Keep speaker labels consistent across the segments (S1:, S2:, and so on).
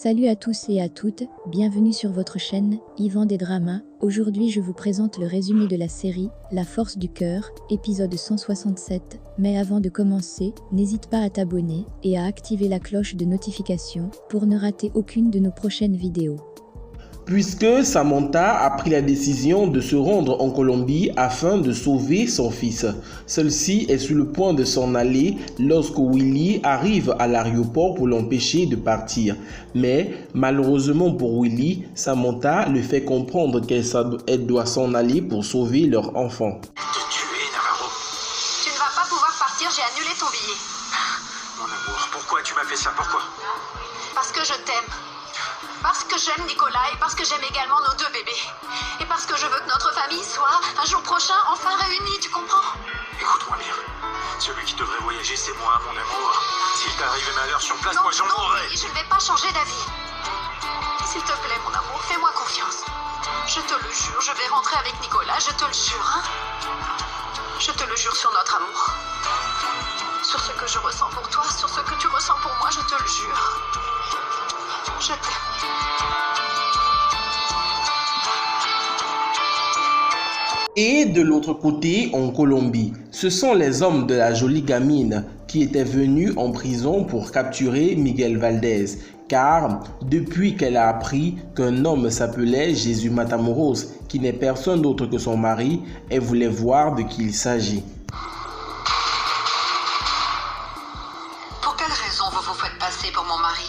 S1: Salut à tous et à toutes, bienvenue sur votre chaîne, Yvan des Dramas. Aujourd'hui je vous présente le résumé de la série, La Force du Cœur, épisode 167. Mais avant de commencer, n'hésite pas à t'abonner et à activer la cloche de notification pour ne rater aucune de nos prochaines vidéos.
S2: Puisque Samantha a pris la décision de se rendre en Colombie afin de sauver son fils. Celle-ci est sur le point de s'en aller lorsque Willy arrive à l'aéroport pour l'empêcher de partir. Mais malheureusement pour Willy, Samantha le fait comprendre qu'elle doit s'en aller pour sauver leur enfant.
S3: Tu ne vas pas pouvoir partir, j'ai annulé ton billet.
S4: Mon amour, pourquoi tu m'as fait ça? Pourquoi?
S3: Parce que je t'aime. Parce que j'aime Nicolas et parce que j'aime également nos deux bébés. Et parce que je veux que notre famille soit, un jour prochain, enfin réunie, tu comprends?
S4: Écoute-moi bien. Celui qui devrait voyager, c'est moi, mon amour. S'il t'arrivait malheur sur place, moi j'en mourrais.
S3: Je ne vais pas changer d'avis. S'il te plaît, mon amour, fais-moi confiance. Je te le jure, je vais rentrer avec Nicolas, je te le jure, hein. Je te le jure sur notre amour. Sur ce que je ressens pour toi, sur ce que tu ressens pour moi, je te le jure. Je t'aime.
S2: Et de l'autre côté, en Colombie, ce sont les hommes de la jolie gamine qui étaient venus en prison pour capturer Miguel Valdez. Car depuis qu'elle a appris qu'un homme s'appelait Jésus Matamoros, qui n'est personne d'autre que son mari, elle voulait voir de qui il s'agit.
S3: Pour quelle raison vous vous faites passer pour mon mari?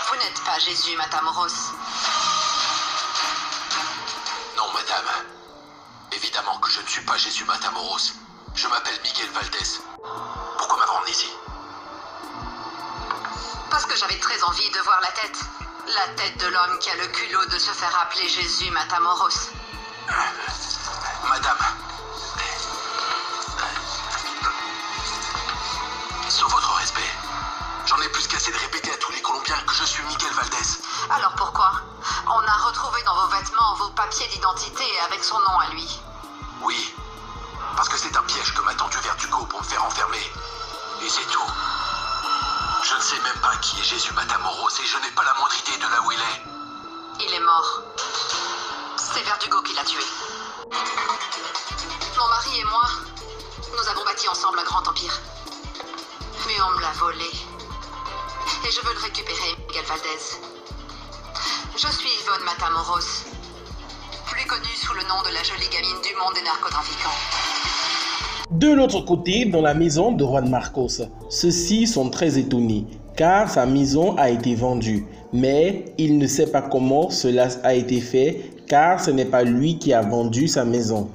S3: Vous n'êtes pas Jésus Matamoros.
S5: Non, madame. Évidemment que je ne suis pas Jésus Matamoros. Je m'appelle Miguel Valdez. Pourquoi m'avoir emmené ici?
S3: Parce que j'avais très envie de voir la tête. La tête de l'homme qui a le culot de se faire appeler Jésus Matamoros.
S5: Madame. Sur votre respect, j'en ai plus qu'assez de répéter à tous les Colombiens que je suis Miguel Valdez.
S3: Alors pourquoi? On a retrouvé dans vos vêtements vos papiers d'identité avec son nom à lui.
S5: Oui, parce que c'est un piège que m'a tendu Verdugo pour me faire enfermer. Et c'est tout. Je ne sais même pas qui est Jésus Matamoros et je n'ai pas la moindre idée de là où il est.
S3: Il est mort. C'est Verdugo qui l'a tué. Mon mari et moi, nous avons bâti ensemble un grand empire. Mais on me l'a volé. Et je veux le récupérer, Miguel Valdez. Je suis Yvonne Matamoros, plus connue sous le nom de la jolie gamine du monde des narcotrafiquants.
S2: De l'autre côté, dans la maison de Juan Marcos, ceux-ci sont très étonnés car sa maison a été vendue. Mais il ne sait pas comment cela a été fait car ce n'est pas lui qui a vendu sa maison.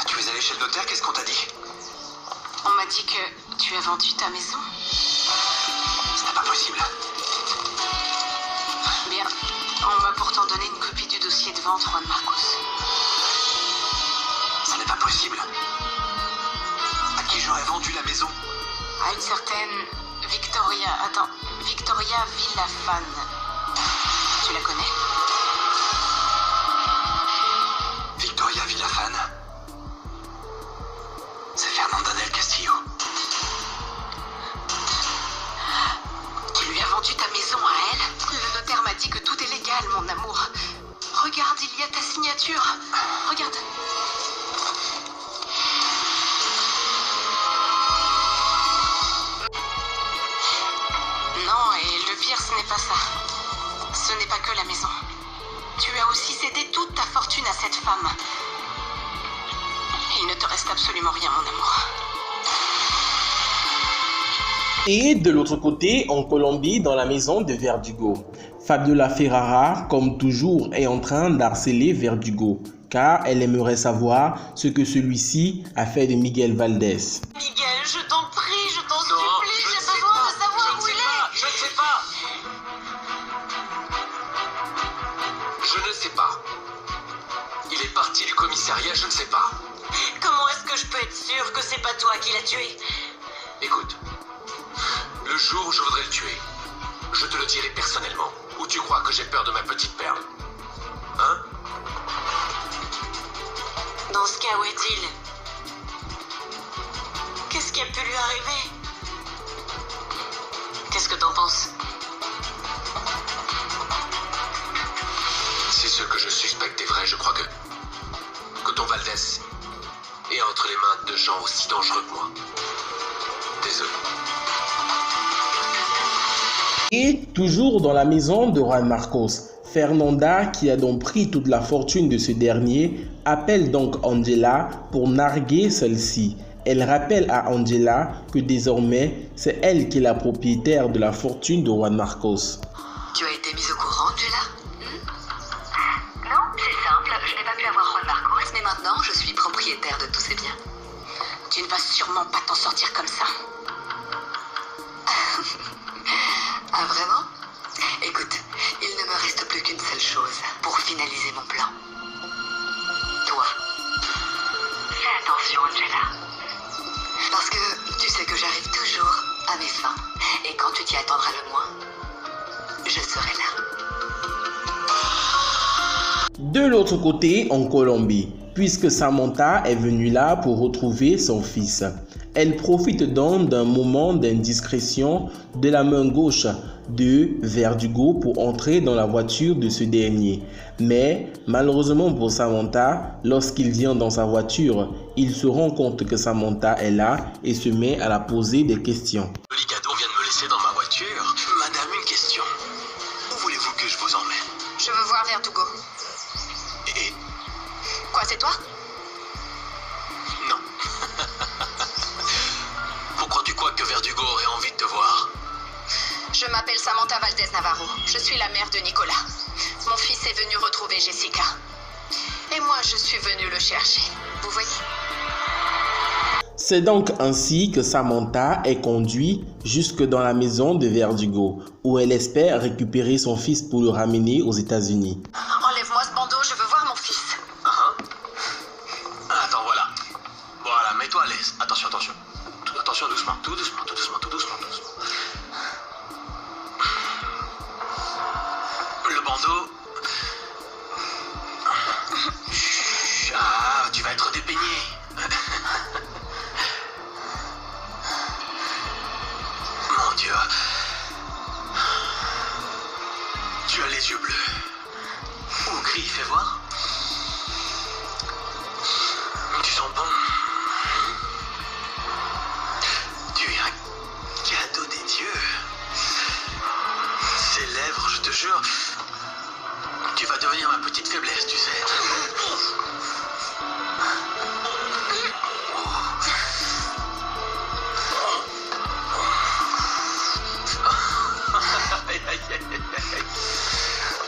S5: Tu es allé chez le notaire, qu'est-ce qu'on t'a dit?
S3: On m'a dit que tu as vendu ta maison.
S5: Ce n'est pas possible.
S3: Bien, on m'a pourtant donné une copie du dossier de vente, Juan Marcos.
S5: Ce n'est pas possible. À qui j'aurais vendu la maison?
S3: À une certaine Victoria Villafane. Tu la connais?
S5: Victoria Villafane? C'est Fernanda del Castillo.
S3: Tu lui as vendu ta maison à elle? Le notaire m'a dit que tout est légal, mon amour. Regarde, il y a ta signature. Regarde. Non, et le pire, ce n'est pas ça. Ce n'est pas que la maison. Tu as aussi cédé toute ta fortune à cette femme. Il ne te reste absolument rien, mon amour.
S2: Et de l'autre côté, en Colombie, dans la maison de Verdugo, Fabiola Ferrara, comme toujours, est en train d'harceler Verdugo, car elle aimerait savoir ce que celui-ci a fait de Miguel Valdez.
S3: Miguel, je t'en prie, je t'en supplie, j'ai besoin de savoir où il est.
S5: Je ne sais pas. Je ne sais pas. Il est parti du commissariat, je ne sais pas.
S3: Comment est-ce que je peux être sûre que c'est pas toi qui l'as tué?
S5: Écoute, le jour où je voudrais le tuer, je te le dirai personnellement. Ou tu crois que j'ai peur de ma petite perle? Hein?
S3: Dans ce cas, où est-il? Qu'est-ce qui a pu lui arriver? Qu'est-ce que t'en penses?
S5: Si ce que je suspecte est vrai, je crois que ton Valdez est entre les mains de gens aussi dangereux que moi. Désolé.
S2: Et toujours dans la maison de Juan Marcos, Fernanda, qui a donc pris toute la fortune de ce dernier, appelle donc Angela pour narguer celle-ci. Elle rappelle à Angela que désormais, c'est elle qui est la propriétaire de la fortune de Juan Marcos.
S3: Tu as été mise au courant, Angela? Non, c'est simple. Je n'ai pas pu avoir Juan Marcos, mais maintenant, je suis propriétaire de tous ses biens. Tu ne vas sûrement pas t'en sortir comme ça. Ah, vraiment? Écoute, il ne me reste plus qu'une seule chose pour finaliser mon plan. Toi. Fais attention, Angela. Parce que tu sais que j'arrive toujours à mes fins. Et quand tu t'y attendras le moins, je serai là.
S2: De l'autre côté, en Colombie, puisque Samantha est venue là pour retrouver son fils. Elle profite donc d'un moment d'indiscrétion de la main gauche de Verdugo pour entrer dans la voiture de ce dernier. Mais malheureusement pour Samantha, lorsqu'il vient dans sa voiture, il se rend compte que Samantha est là et se met à la poser des questions.
S5: Le Ligado vient de me laisser dans ma voiture. Madame, une question. Où voulez-vous que je vous emmène?
S3: Je veux voir Verdugo.
S5: Et...
S3: Quoi, c'est toi?
S5: non. Pourquoi tu crois que Verdugo aurait envie de te voir?
S3: Je m'appelle Samantha Valdez Navarro. Je suis la mère de Nicolas. Mon fils est venu retrouver Jessica. Et moi, je suis venue le chercher. Vous voyez?
S2: C'est donc ainsi que Samantha est conduite jusque dans la maison de Verdugo, où elle espère récupérer son fils pour le ramener aux États-Unis.
S3: Enlève-moi ce bandeau, je veux voir mon fils.
S5: Attends, voilà. Voilà, mets-toi à l'aise. Attention, attention. Attention, doucement, tout doucement, tout doucement, tout doucement, tout doucement. Le bandeau... Chut. Ah, tu vas être dépeigné. Mon Dieu. Tu as les yeux bleus. Ou gris, fais voir. Tu sens bon. Tu es un cadeau des dieux. Ces lèvres, je te jure, tu vas devenir ma petite faiblesse, tu sais.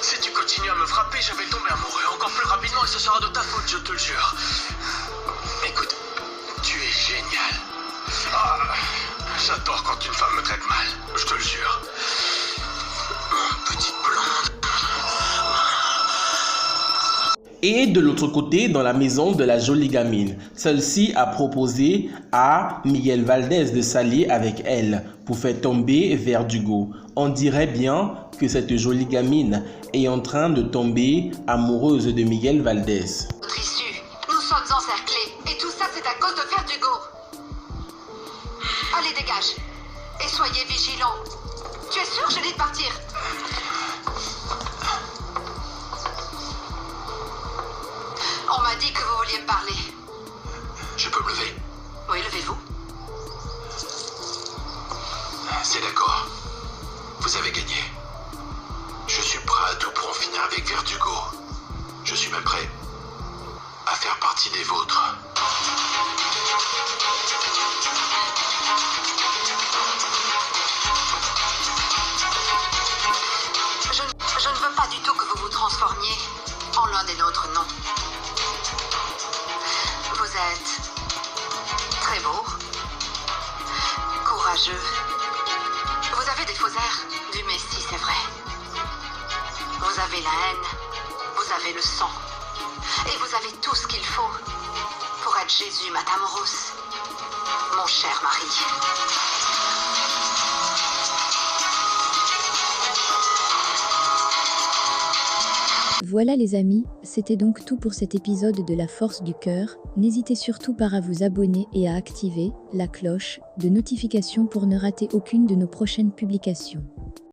S5: Si tu continues à me frapper, je vais tomber amoureux encore plus rapidement et ce sera de ta faute, je te le jure. Écoute, tu es génial. Ah, j'adore quand une femme me traite mal, je te le jure. Petite blonde.
S2: Et de l'autre côté, dans la maison de la jolie gamine, celle-ci a proposé à Miguel Valdez de s'allier avec elle pour faire tomber Verdugo. On dirait bien que cette jolie gamine est en train de tomber amoureuse de Miguel Valdez.
S3: Notre issue, nous sommes encerclés. Et tout ça, c'est à cause de Verdugo. Allez, dégage. Et soyez vigilants. Tu es sûr, je dis de partir? On m'a dit que vous vouliez me parler.
S5: Je peux me lever?
S3: Oui, levez-vous.
S5: C'est d'accord. Vous avez gagné. Je suis prêt à tout pour en finir avec Verdugo. Je suis même prêt à faire partie des vôtres.
S3: Je ne veux pas du tout que vous vous transformiez en l'un des nôtres, non. Vous êtes très beau, courageux. Vous avez des faux airs du Messie, c'est vrai. Vous avez la haine, vous avez le sang. Et vous avez tout ce qu'il faut pour être Jésus Matamoros, mon cher mari.
S1: Voilà les amis, c'était donc tout pour cet épisode de La Force du Cœur. N'hésitez surtout pas à vous abonner et à activer la cloche de notification pour ne rater aucune de nos prochaines publications.